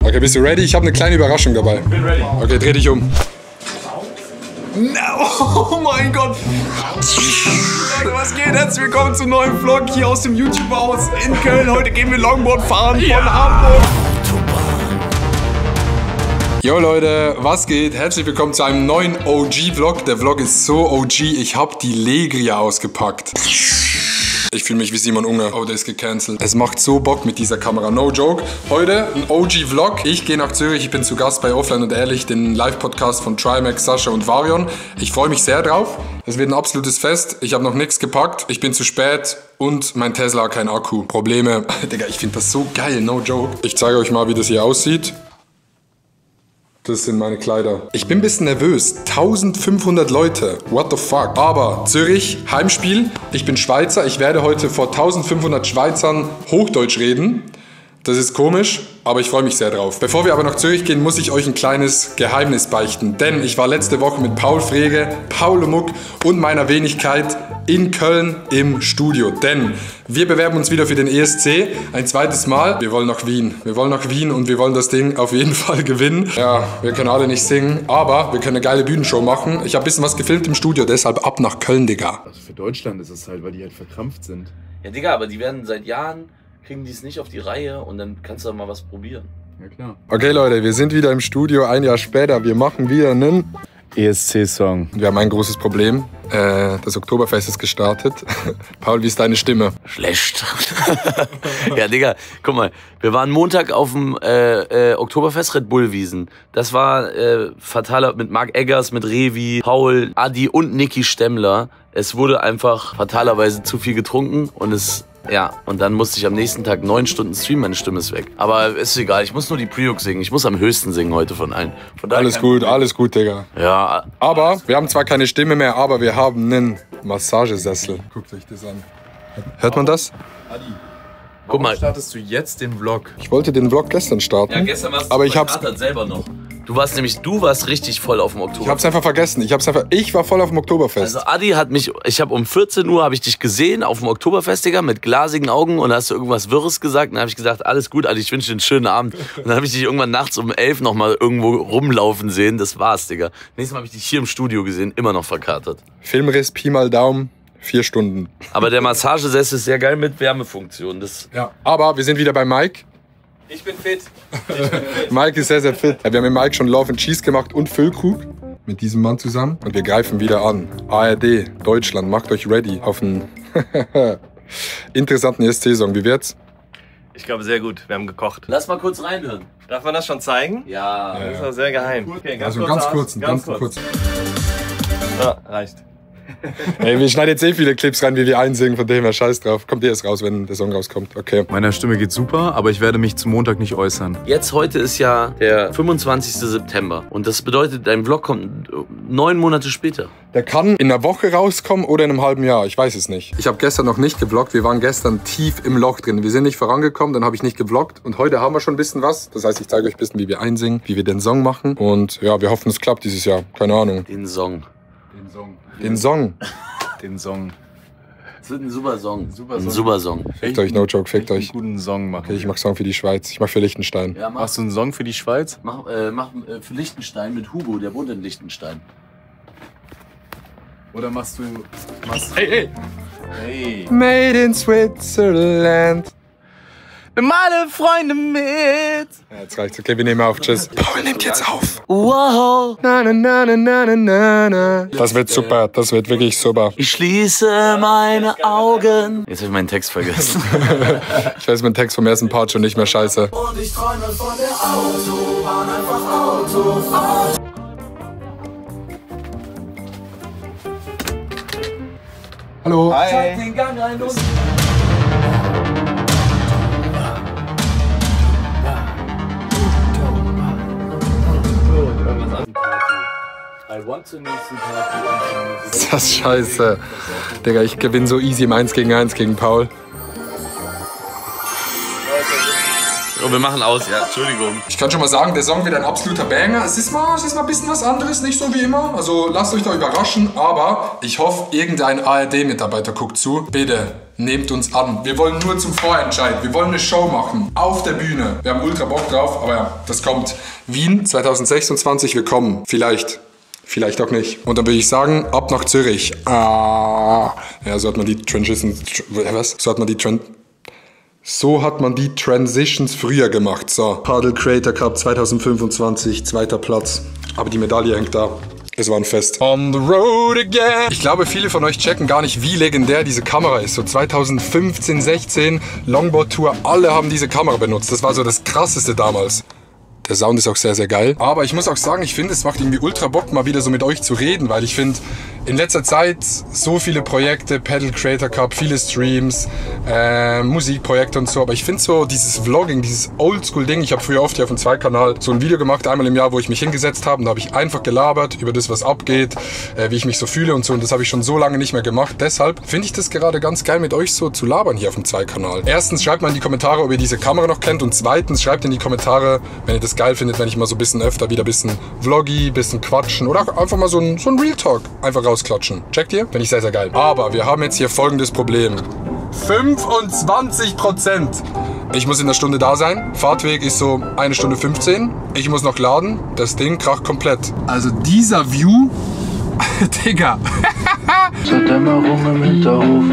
Okay, bist du ready? Ich habe eine kleine Überraschung dabei. Ich bin ready. Okay, dreh dich um. Oh mein Gott! Was geht? Herzlich willkommen zum neuen Vlog hier aus dem YouTube-Haus in Köln. Heute gehen wir Longboard fahren von Hamburg. Yo Leute, was geht? Herzlich willkommen zu einem neuen OG-Vlog. Der Vlog ist so OG, ich habe die Legria ausgepackt. Ich fühle mich wie Simon Unger. Oh, der ist gecancelt. Es macht so Bock mit dieser Kamera. No joke. Heute ein OG-Vlog. Ich gehe nach Zürich. Ich bin zu Gast bei Offline und Ehrlich, den Live-Podcast von Trimax, Sascha und Varion. Ich freue mich sehr drauf. Es wird ein absolutes Fest. Ich habe noch nichts gepackt. Ich bin zu spät und mein Tesla hat keinen Akku. Probleme. Digga, ich finde das so geil. No joke. Ich zeige euch mal, wie das hier aussieht. Das sind meine Kleider. Ich bin ein bisschen nervös. 1500 Leute. What the fuck? Aber Zürich, Heimspiel. Ich bin Schweizer. Ich werde heute vor 1500 Schweizern Hochdeutsch reden. Das ist komisch, aber ich freue mich sehr drauf. Bevor wir aber nach Zürich gehen, muss ich euch ein kleines Geheimnis beichten. Denn ich war letzte Woche mit Paul Frege, Paul Muck und meiner Wenigkeit in Köln im Studio. Denn wir bewerben uns wieder für den ESC. Ein zweites Mal. Wir wollen nach Wien. Wir wollen nach Wien und wir wollen das Ding auf jeden Fall gewinnen. Ja, wir können alle nicht singen, aber wir können eine geile Bühnenshow machen. Ich habe ein bisschen was gefilmt im Studio, deshalb ab nach Köln, Digga. Also für Deutschland ist es halt, weil die halt verkrampft sind. Ja, Digga, aber die werden seit Jahren, kriegen die es nicht auf die Reihe und dann kannst du doch mal was probieren. Ja, klar. Okay, Leute, wir sind wieder im Studio, ein Jahr später. Wir machen wieder einen ESC-Song. Wir haben ein großes Problem. Das Oktoberfest ist gestartet. Paul, wie ist deine Stimme? Schlecht. Ja, Digga, guck mal, wir waren Montag auf dem Oktoberfest Red Bull Wiesn. Das war fataler mit Marc Eggers, mit Revi, Paul, Adi und Niki Stemmler. Es wurde einfach fatalerweise zu viel getrunken und und dann musste ich am nächsten Tag 9 Stunden streamen, meine Stimme ist weg. Aber ist egal, ich muss nur die Pre-Hook singen. Ich muss am höchsten singen heute von allen. Von alles gut, Digga. Ja. Aber wir haben zwar keine Stimme mehr, aber wir haben einen Massagesessel. Guckt euch das an. Hört man das? Adi, guck mal. Startest du jetzt den Vlog? Ich wollte den Vlog gestern starten. Ja, gestern warst du aber ich hab's selber noch. Du warst richtig voll auf dem Oktoberfest. Ich hab's einfach vergessen. Ich war voll auf dem Oktoberfest. Also Adi hat mich, ich habe um 14 Uhr habe ich dich gesehen auf dem Oktoberfest, Digga, mit glasigen Augen und hast du irgendwas Wirres gesagt. Und dann habe ich gesagt, alles gut, Adi, ich wünsche dir einen schönen Abend. Und dann habe ich dich irgendwann nachts um 11 noch mal irgendwo rumlaufen sehen. Das war's, Digga. Nächstes Mal habe ich dich hier im Studio gesehen, immer noch verkatert. Filmriss, Pi mal Daumen. 4 Stunden. Aber der Massagesessel ist sehr geil mit Wärmefunktion. Ja. Aber wir sind wieder bei Mike. Ich bin fit. Mike ist sehr, sehr fit. Wir haben mit Mike schon Love and Cheese gemacht und Füllkrug mit diesem Mann zusammen. Und wir greifen wieder an. ARD, Deutschland, macht euch ready auf einen interessanten ESC-Song. Wie wird's? Ich glaube, sehr gut. Wir haben gekocht. Lass mal kurz reinhören. Darf man das schon zeigen? Ja. Das ist doch sehr geheim. Okay, Also ganz kurz. Ja, reicht. Ey, wir schneiden jetzt viele Clips rein, wie wir einsingen, von dem her scheiß drauf. Kommt erst raus, wenn der Song rauskommt. Okay. Meiner Stimme geht super, aber ich werde mich zum Montag nicht äußern. Heute ist ja der 25. September. Und das bedeutet, dein Vlog kommt 9 Monate später. Der kann in einer Woche rauskommen oder in einem halben Jahr. Ich weiß es nicht. Ich habe gestern noch nicht gevloggt. Wir waren gestern tief im Loch drin. Wir sind nicht vorangekommen, dann habe ich nicht gevloggt. Und heute haben wir schon ein bisschen was. Das heißt, ich zeige euch ein bisschen, wie wir einsingen, wie wir den Song machen. Und ja, wir hoffen, es klappt dieses Jahr. Keine Ahnung. Den Song. Den Song. Es wird ein super Song. Ein super Song. Fickt euch, no joke, fickt euch. Einen guten Song machen. Okay, ich mach Song für die Schweiz. Ich mach für Liechtenstein. Ja, Machst du einen Song für die Schweiz? Mach für Liechtenstein mit Hugo, der wohnt in Liechtenstein. Oder machst du... Hey! Made in Switzerland. Meine Freunde mit. Ja, jetzt reicht's. Okay, wir nehmen auf. Tschüss. Paul nimmt jetzt auf. Wow. Na, na, na, na, na, na, na. Das wird super. Das wird wirklich super. Ich schließe meine Augen. Jetzt habe ich meinen Text vergessen. Ich weiß meinen Text vom ersten Part schon nicht mehr scheiße. Und ich träume von der Autobahn, einfach Autofahrt. Hallo. Hi. Den Gang rein, los. Ist das scheiße. Digga, ich gewinne so easy im 1 gegen 1 gegen Paul. Oh, wir machen aus, ja. Entschuldigung. Ich kann schon mal sagen, der Song wird ein absoluter Banger. Es ist mal ein bisschen was anderes, nicht so wie immer. Also lasst euch da überraschen. Aber ich hoffe, irgendein ARD-Mitarbeiter guckt zu. Bitte, nehmt uns an. Wir wollen nur zum Vorentscheid. Wir wollen eine Show machen. Auf der Bühne. Wir haben ultra Bock drauf. Aber ja, das kommt. Wien 2026, wir kommen. Vielleicht auch nicht. Und dann würde ich sagen, ab nach Zürich. Ja, so hat man die Transitions... Was? So hat man die Transitions früher gemacht. So, Paddle Creator Cup 2025, 2. Platz. Aber die Medaille hängt da. Es war ein Fest. On the road again. Ich glaube, viele von euch checken gar nicht, wie legendär diese Kamera ist. So 2015, 16, Longboard Tour, alle haben diese Kamera benutzt. Das war so das Krasseste damals. Der Sound ist auch sehr, sehr geil. Aber ich muss auch sagen, ich finde, es macht irgendwie ultra Bock, mal wieder so mit euch zu reden, weil ich finde, in letzter Zeit so viele Projekte, Paddle Creator Cup, viele Streams, Musikprojekte und so. Aber ich finde so dieses Vlogging, dieses Oldschool-Ding. Ich habe früher oft hier auf dem 2-Kanal so ein Video gemacht, einmal im Jahr, wo ich mich hingesetzt habe. Und da habe ich einfach gelabert über das, was abgeht, wie ich mich so fühle und so. Und das habe ich schon so lange nicht mehr gemacht. Deshalb finde ich das gerade ganz geil, mit euch so zu labern hier auf dem 2-Kanal. Erstens schreibt mal in die Kommentare, ob ihr diese Kamera noch kennt. Und zweitens schreibt in die Kommentare, wenn ihr das geil findet, wenn ich mal so ein bisschen öfter wieder ein bisschen vloggy, ein bisschen quatschen oder einfach mal so ein Real Talk einfach rausklatschen. Checkt ihr? Finde ich sehr, sehr geil. Aber wir haben jetzt hier folgendes Problem. 25%. Ich muss in einer Stunde da sein. Fahrtweg ist so 1 Stunde 15. Ich muss noch laden. Das Ding kracht komplett. Also dieser View... Digga. Zur Dämmerung im Hinterhof.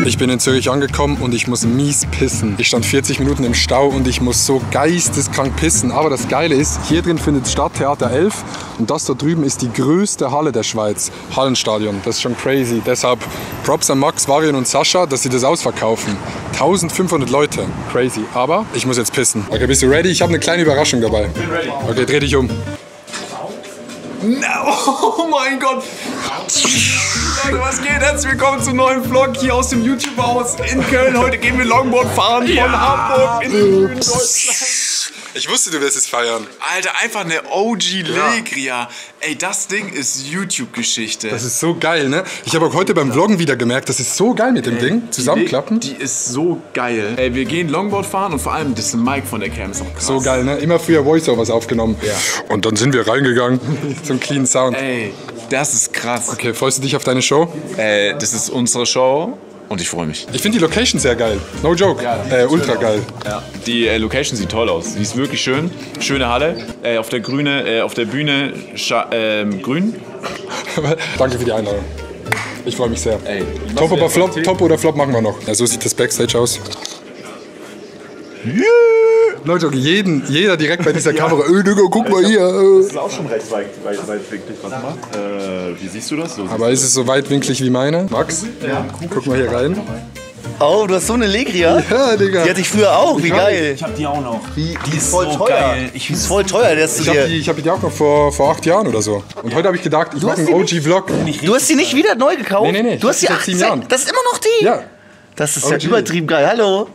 Ich bin in Zürich angekommen und ich muss mies pissen. Ich stand 40 Minuten im Stau und ich muss so geisteskrank pissen. Aber das Geile ist, hier drin findet statt Theater 11 und das da drüben ist die größte Halle der Schweiz. Hallenstadion, das ist schon crazy. Deshalb Props an Max, Varian und Sascha, dass sie das ausverkaufen. 1500 Leute, crazy. Aber ich muss jetzt pissen. Okay, bist du ready? Ich habe eine kleine Überraschung dabei. Bin ready. Okay, dreh dich um. No, oh mein Gott. Leute, was geht? Herzlich willkommen zum neuen Vlog hier aus dem YouTube-Haus in Köln. Heute gehen wir Longboard fahren von Hamburg in Deutschland. Ich wusste, du wirst es feiern. Alter, einfach eine OG Legria. Ey, das Ding ist YouTube-Geschichte. Das ist so geil, ne? Ich habe auch heute beim Vloggen wieder gemerkt, das ist so geil mit dem Ding. Zusammenklappen. Die ist so geil. Ey, wir gehen Longboard fahren und vor allem das Mic von der Cam ist auch krass. So geil, ne? Immer früher Voiceovers aufgenommen. Ja. Und dann sind wir reingegangen zum clean Sound. Ey, das ist krass. Okay, freust du dich auf deine Show? Das ist unsere Show. Und ich freue mich. Ich finde die Location sehr geil. No joke. Ja, ultra geil. Ja. Die Location sieht toll aus. Die ist wirklich schön. Schöne Halle. Auf der Bühne grün. Danke für die Einladung. Ich freue mich sehr. Ey, Top oder Flop machen wir noch. Ja, so sieht das Backstage aus. Yeah. Leute, jeder direkt bei dieser Kamera. Digga, guck mal hier. Das ist auch schon recht weitwinklig, was du machst. Wie siehst du das? Aber ist es so weitwinklig wie meine? Max, guck mal hier rein. Oh, du hast so eine Legria? Ja, Digga. Die hatte ich früher auch, wie geil. Ich hab die auch noch. Die ist voll so teuer. Die ist voll teuer. Ich hab die auch noch vor 8 Jahren oder so. Und heute habe ich gedacht, ich mache einen OG-Vlog. Du hast die nicht wieder neu gekauft? Nee. Du hast die 10 Jahren. Das ist immer noch die? Ja. Das ist ja übertrieben geil. Hallo.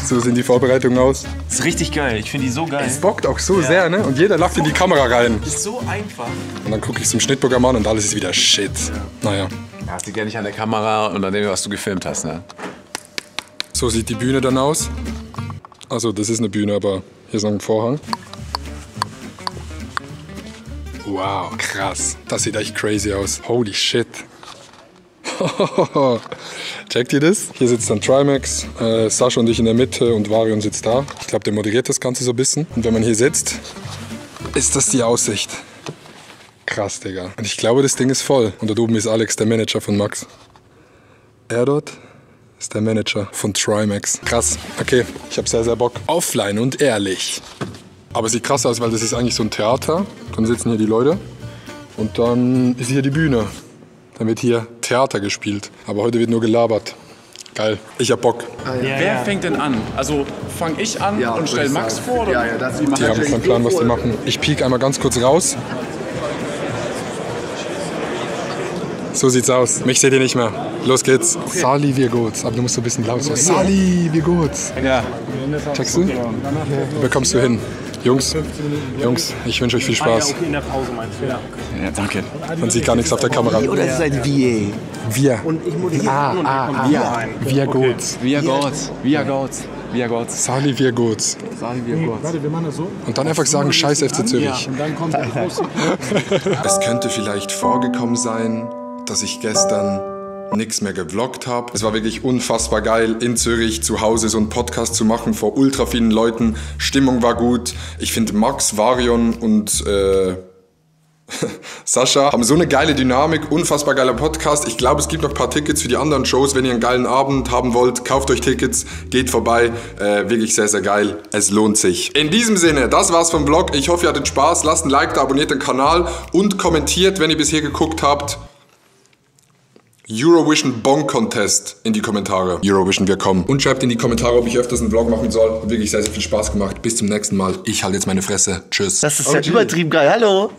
So sehen die Vorbereitungen aus. Das ist richtig geil. Ich finde die so geil. Es bockt auch so sehr, ne? Und jeder lacht in die Kamera rein. Das ist so einfach. Und dann gucke ich zum Schnittprogramm an und alles ist wieder shit. Naja. Ja, das liegt ja nicht an der Kamera und an dem, was du gefilmt hast, ne? So sieht die Bühne dann aus. Also das ist eine Bühne, aber hier ist noch ein Vorhang. Wow, krass. Das sieht echt crazy aus. Holy shit. Checkt ihr das? Hier sitzt dann Trimax, Sascha und ich in der Mitte und Varian sitzt da. Ich glaube, der moderiert das Ganze so ein bisschen. Und wenn man hier sitzt, ist das die Aussicht. Krass, Digga. Und ich glaube, das Ding ist voll. Und dort oben ist Alex, der Manager von Max. Er dort ist der Manager von Trimax. Krass. Okay, ich habe sehr, sehr Bock. Offline und ehrlich. Aber es sieht krass aus, weil das ist eigentlich so ein Theater. Dann sitzen hier die Leute. Und dann ist hier die Bühne. Dann wird hier Theater gespielt. Aber heute wird nur gelabert. Geil. Ich hab Bock. Wer fängt denn an? Also fange ich an und stell Max vor? Oder? Die haben keinen Plan, was die machen. Ich piek einmal ganz kurz raus. So sieht's aus. Mich seht ihr nicht mehr. Los geht's. Okay. Sali, wie geht's? Aber du musst so ein bisschen laut sein. Sali, wie geht's? Ja. Checkst du? Wo kommst du hin? Jungs, ich wünsche euch viel Spaß. Okay, in der Pause meinst du? Ja. Ja, danke. Man sieht gar nichts auf der Kamera. Oder ist es ein Wir? Wir. Und ich moderiere. Wir gut. Wir Goats. Sali, wir gut. Warte, wir machen das so. Und dann einfach sagen, scheiß FC Zürich. Und dann kommt der große. Es könnte vielleicht vorgekommen sein, dass ich gestern nichts mehr gevloggt habe. Es war wirklich unfassbar geil, in Zürich zu Hause so einen Podcast zu machen vor ultra vielen Leuten. Stimmung war gut. Ich finde Max, Varion und Sascha haben so eine geile Dynamik, unfassbar geiler Podcast. Ich glaube, es gibt noch ein paar Tickets für die anderen Shows. Wenn ihr einen geilen Abend haben wollt, kauft euch Tickets, geht vorbei. Wirklich sehr, sehr geil. Es lohnt sich. In diesem Sinne, das war's vom Vlog. Ich hoffe, ihr hattet Spaß. Lasst ein Like da, abonniert den Kanal und kommentiert, wenn ihr bis hier geguckt habt. Eurovision Bong Contest in die Kommentare. Eurovision, wir kommen. Und schreibt in die Kommentare, ob ich öfters einen Vlog machen soll. Hat wirklich sehr, sehr viel Spaß gemacht. Bis zum nächsten Mal. Ich halte jetzt meine Fresse. Tschüss. Das ist ja übertrieben geil. Hallo.